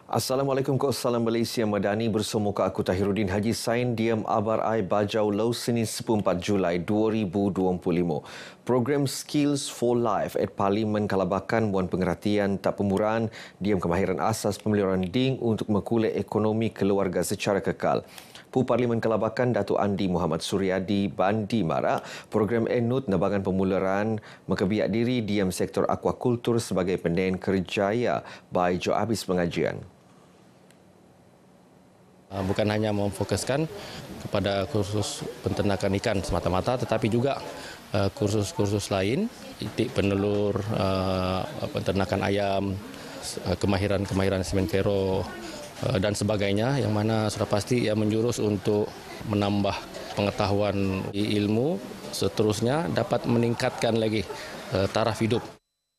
Assalamualaikum, Salam Malaysia Madani bersama aku Tahiruddin Haji Sain Diam Abar Ai Bajau Lau Senin 14 Julai 2025. Program Skills for Life at Parlimen Kalabakan muan pengertian tak pemuraan diam kemahiran asas pemeliharaan DING untuk mengkulai ekonomi keluarga secara kekal. Parlimen Kalabakan Datuk Andi Muhammad Suryadi Bandi Mara program Enut Nabangan Pemularan mengkebiak diri diam sektor aquakultur sebagai pendeen kerjaya by Jo habis pengajian. Bukan hanya memfokuskan kepada kursus penternakan ikan semata-mata, tetapi juga kursus-kursus lain, itik penelur, penternakan ayam, kemahiran semen kero dan sebagainya, yang mana sudah pasti ia menjurus untuk menambah pengetahuan ilmu, seterusnya dapat meningkatkan lagi taraf hidup.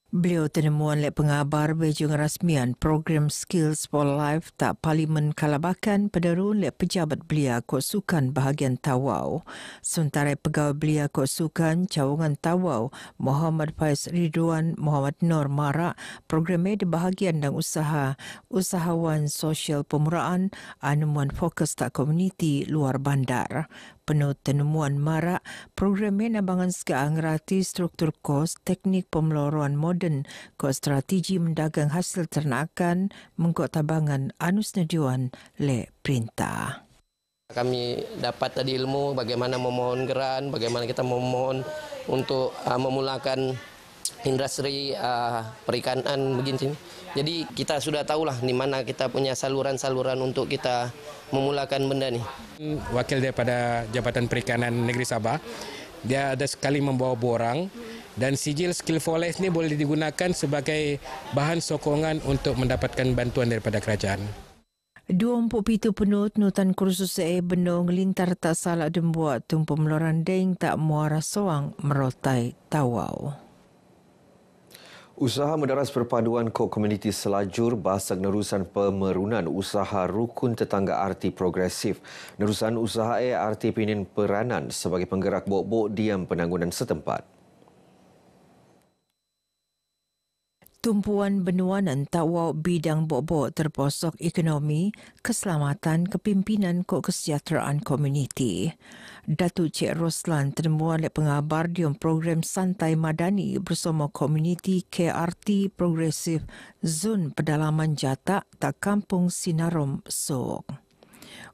Beliau tenemuan oleh pengabar bejung rasmian program Skills for Life tak Parlimen Kalabakan pederun oleh pejabat belia Kok Sukan bahagian Tawau. Sementara pegawai belia Kok Sukan cawangan Tawau Muhammad Faiz Ridwan Muhammad Nur Mara programnya di bahagian dan usahawan sosial pemuraan anemuan fokus tak komuniti luar bandar. Penuh tenemuan Mara, programnya nabangan segaan ngerati struktur kos, teknik pemeloruan moden, kos strategi mendagang hasil ternakan, mengkot tabangan anus najuan le perintah. Kami dapat tadi ilmu bagaimana memohon geran, bagaimana kita memohon untuk memulakan industri perikanan begini. Jadi kita sudah tahulah di mana kita punya saluran-saluran untuk kita memulakan benda ni. Wakil daripada Jabatan Perikanan Negeri Sabah, dia ada sekali membawa borang dan sijil Skill for Life ni boleh digunakan sebagai bahan sokongan untuk mendapatkan bantuan daripada kerajaan. 27 penut nutan kursus benong lintar tak salah dembuat tung pemeloran deng tak muara soang merotai Tawau. Usaha mendaras perpaduan komuniti selajur basak nerusan pemerunan usaha rukun tetangga RT progresif. Nerusan usaha RT pinin peranan sebagai penggerak bok-bok diam penanggunan setempat. Tumpuan benuanan Tawau bidang bok-bok terposok ekonomi, keselamatan, kepimpinan kesejahteraan komuniti. Datuk Cik Roslan tenemuan oleh pengabar di program Santai Madani bersama komuniti KRT Progresif Zon Pedalaman Jatak tak Kampung Sinarom Sok.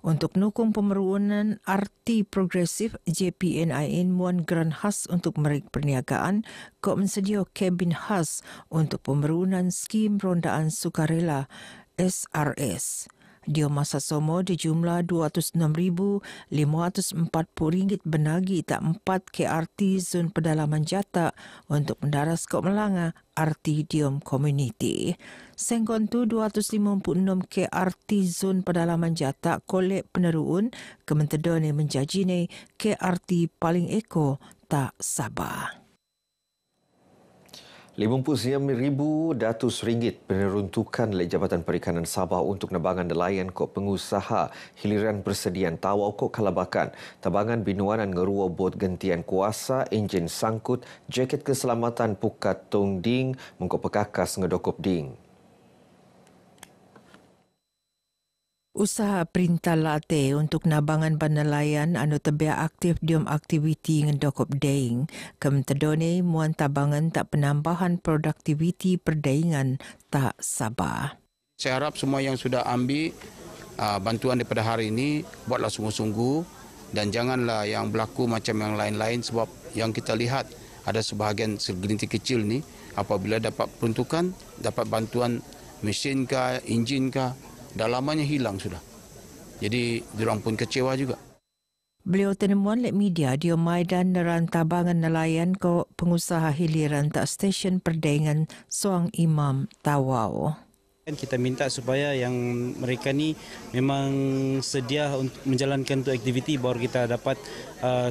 Untuk nukung pemerunan RT Progresif, JPNIN muan geran khas untuk merek perniagaan, kok mensedia kabin khas untuk pemerunan skim rondaan sukarela SRS. Dia masa somo di jumlah RM206,540 benagi tak 4 KRT Zon Pedalaman Jatak untuk mendaras kok Melanga RT Diom Community. Sengkon tu 256 KRT Zon Pedalaman Jatak kolek peneruun kementedone menjajine KRT paling eko tak Sabah. RM50,000 peneruntukan oleh Jabatan Perikanan Sabah untuk nabangan nelayan kok pengusaha hiliran persediaan Tawau kok Kalabakan. Tabangan binuanan ngerua bot gentian kuasa, enjin sangkut, jaket keselamatan pukat tong ding, mengkok pekakas ngedokop ding. Usaha perintah late untuk nabangan penelayan anu tebia aktif diom aktiviti ngendokop daing. Kementedone muan tabangan tak penambahan produktiviti perdaingan tak Sabah. Saya harap semua yang sudah ambil bantuan daripada hari ini buatlah sungguh-sungguh dan janganlah yang berlaku macam yang lain-lain, sebab yang kita lihat ada sebahagian segelintir kecil ni apabila dapat peruntukan, dapat bantuan mesin kah, enjin kah, dalamannya hilang sudah. Jadi diorang pun kecewa juga. Beliau tenemuan lek media di Maidan neran tabangan nelayan ko pengusaha hiliran tak stesen perdagangan Soang Imam Tawau. Kita minta supaya yang mereka ni memang sedia untuk menjalankan tu aktiviti baru kita dapat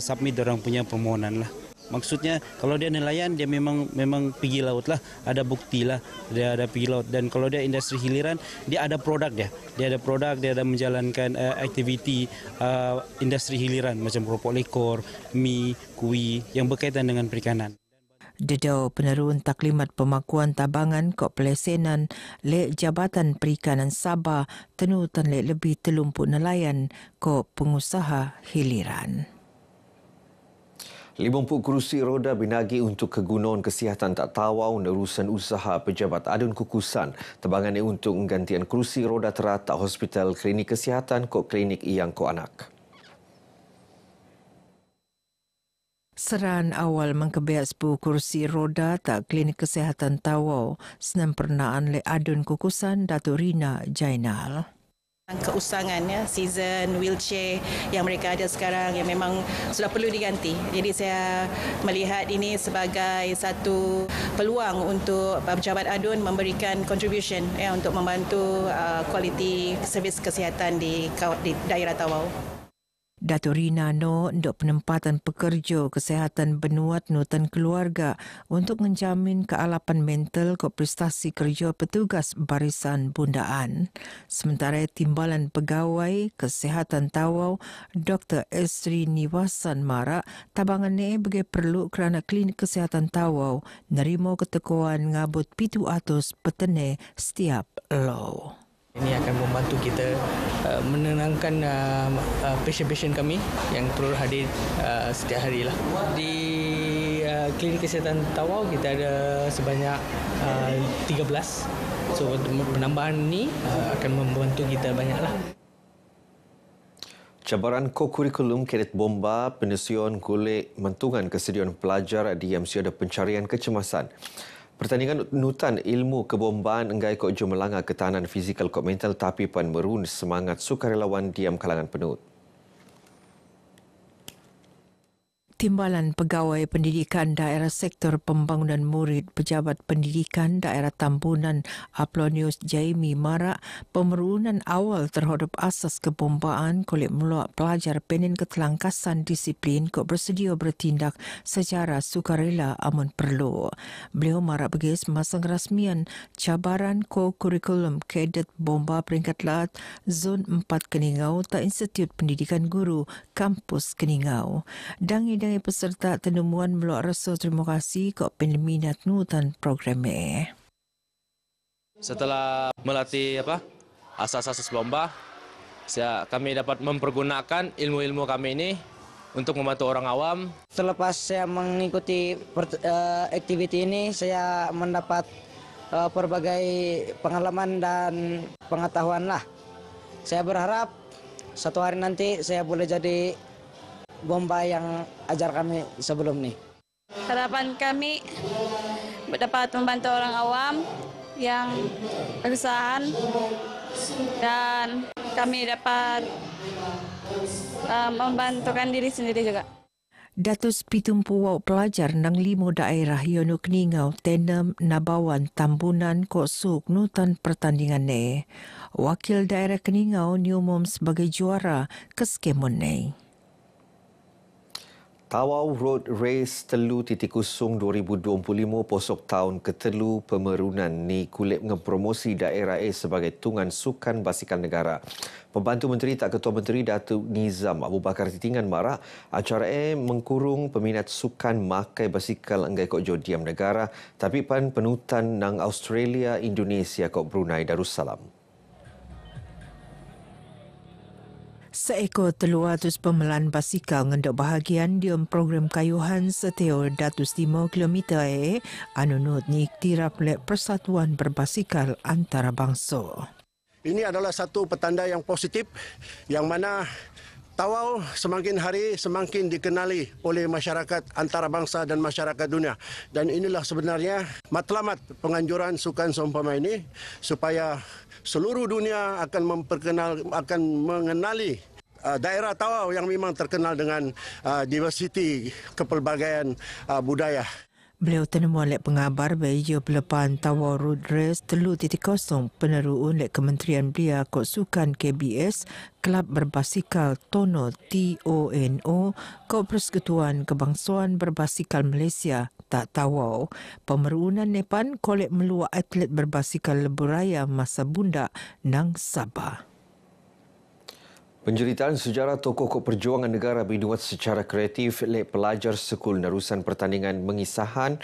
submit orang punya permohonan lah. Maksudnya kalau dia nelayan dia memang pergi laut lah, ada bukti lah dia ada pergi laut. Dan kalau dia industri hiliran dia ada produk dia ada produk, dia ada menjalankan aktiviti industri hiliran macam keropok lekor, mi, kui yang berkaitan dengan perikanan. Dedau penerun taklimat pemakuan tabangan kok pelesenan lek Jabatan Perikanan Sabah tenutan lek lebih 30 nelayan kok pengusaha hiliran. 50 kerusi roda binagi untuk kegunaan kesihatan tak tawau nerusan usaha pejabat adun kukusan. Tebangan ini untuk gantian kerusi roda teratak hospital klinik kesihatan kok klinik yang kok anak. Seran awal mengkebiak 10 kursi roda tak klinik kesihatan Tawau senam pernaan le adun kukusan Datuk Rina Jainal. Keusangan ya, season wheelchair yang mereka ada sekarang yang memang sudah perlu diganti. Jadi saya melihat ini sebagai satu peluang untuk pejabat adun memberikan contribution ya untuk membantu kualiti servis kesihatan di daerah Tawau. Datuk Rina ndok penempatan pekerja kesihatan benuat nutan keluarga untuk menjamin kealapan mental ke prestasi kerja petugas barisan bundaan. Sementara Timbalan Pegawai Kesihatan Tawau, Dr. Estri Niwasan Marak, tabangan ni bagi perlu kerana klinik kesihatan Tawau nerima ketekuan ngabut 700 petene setiap law. Ini akan membantu kita menenangkan pasien-pasien kami yang terus hadir setiap hari lah. Di klinik kesihatan Tawau kita ada sebanyak 13. So penambahan ini akan membantu kita banyaklah. Cabaran ko-kurikulum Kedet Bomba penyusun golek mentungan kesediaan pelajar di MCO ada pencarian kecemasan. Pertandingan nutan ilmu kebombaan enggai kok jom melanggar ketahanan fizikal kok mental tapi pan merun semangat sukarelawan diam kalangan penut. Timbalan Pegawai Pendidikan Daerah Sektor Pembangunan Murid Pejabat Pendidikan Daerah Tambunan Aplonius Jaimi Marak pemerunan awal terhadap asas kebombaan kulit meluak pelajar penin ketelangkasan disiplin kok bersedia bertindak secara sukarela amun perlu. Beliau marak bagi semasa rasmian cabaran ko-kurikulum Kedet Bomba peringkat laat Zon 4 Keningau tak Institut Pendidikan Guru Kampus Keningau. Dangi peserta tenemuan meluak rasa terima kasih kok peminat nutan program ini. Setelah melatih asas-asas bomba, kami dapat mempergunakan ilmu-ilmu kami ini untuk membantu orang awam. Selepas saya mengikuti aktiviti ini, saya mendapat berbagai pengalaman dan pengetahuan lah. Saya berharap satu hari nanti saya boleh jadi bomba yang ajar kami sebelum ini. Harapan kami dapat membantu orang awam yang kesusahan dan kami dapat membantukan diri sendiri juga. Datus pitumpu wau pelajar nang 5 daerah Yono Keningau, Tenem, Nabawan, Tambunan, Kosuk, nutan pertandingan ni. Wakil daerah Keningau diumum sebagai juara keskemon ni. Tawau Road Race Telu 0.0 2025 posok tahun ketelu pemerunan ni kulit ngepromosi daerah A sebagai tungan sukan basikal negara. Pembantu Menteri Tak Ketua Menteri Datuk Nizam Abu Bakar Titingan marak acara A mengkurung peminat sukan makai basikal enggai kok jodiam negara tapi pan penutan nang Australia, Indonesia kok Brunei Darussalam. Seekor 300 pemelan basikal ngendok bahagian di program kayuhan seteo 105 km anunut ni tirap lek persatuan berbasikal antarabangsa. Ini adalah satu petanda yang positif yang mana Tawau semakin hari semakin dikenali oleh masyarakat antarabangsa dan masyarakat dunia. Dan inilah sebenarnya matlamat penganjuran sukan seumpama ini supaya seluruh dunia akan mengenali daerah Tawau yang memang terkenal dengan diversiti kepelbagaian budaya. Beliau tenemuan lek pengabar bagi pelepan Tawau Road Race 3.0 peneruun lek Kementerian Belia Kok Sukan KBS Kelab Berbasikal Tono TONO Kok Persekutuan Kebangsaan Berbasikal Malaysia Tak Tawau. Pemerunan Nepan kolek meluak atlet berbasikal lebuh raya masa bunda nang Sabah. Penjeritaan sejarah tokoh perjuangan negara dibuat secara kreatif oleh pelajar Skul Nerusan Pertandingan Mengisahan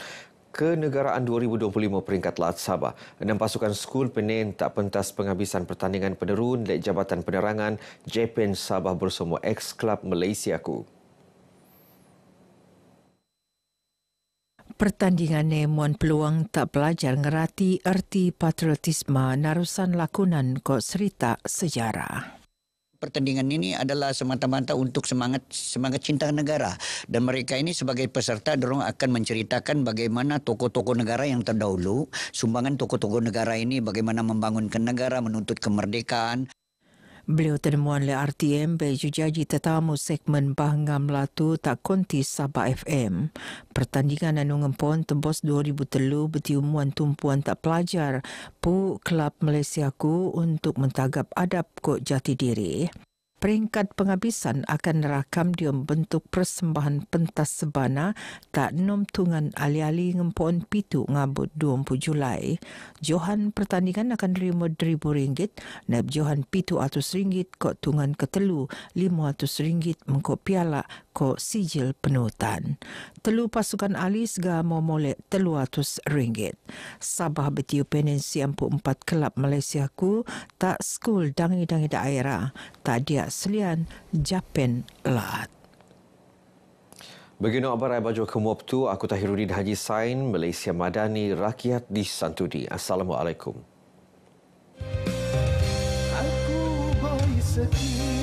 Kenegaraan 2025 peringkat Lat Sabah. 6 pasukan skul Penin tak pentas penghabisan pertandingan penerun oleh Jabatan Penerangan JPEN Sabah bersama ex-Klub Malaysiaku. Pertandingan nemuan peluang tak pelajar ngerati erti patriotisme narusan lakonan kok cerita sejarah. Pertandingan ini adalah semata-mata untuk semangat cinta negara, dan mereka ini sebagai peserta dorong akan menceritakan bagaimana tokoh-tokoh negara yang terdahulu, sumbangan tokoh-tokoh negara ini bagaimana membangunkan negara, menuntut kemerdekaan. Beliau temuan le RTM baju jaji tetamu segmen Bahangam Latu tak konti Sabah FM. Pertandingan anu ngempon tembus 2003 bertiumuan tumpuan tak pelajar pu Klub Malaysiaku untuk mentagap adab kok jati diri. Peringkat penghabisan akan rakam dia bentuk persembahan pentas sebana tak nom tungan ali-ali ngempon pitu ngabut 20 Julai. Johan pertandingan akan terima RM1,000, naib Johan pitu RM100 kok tungan ketelu RM500 mengkok piala kok sijil penutan. Telu pasukan ali sega momolek RM300. Sabah betiu penensi 4 kelab Malaysiaku tak skul dangi-dangi daerah. Tak dia selian Japan Lat. Begini abar baju kemuap tu, aku Tahiruddin Haji Sain, Malaysia Madani, rakyat di Santudi. Assalamualaikum. Aku bayi setia.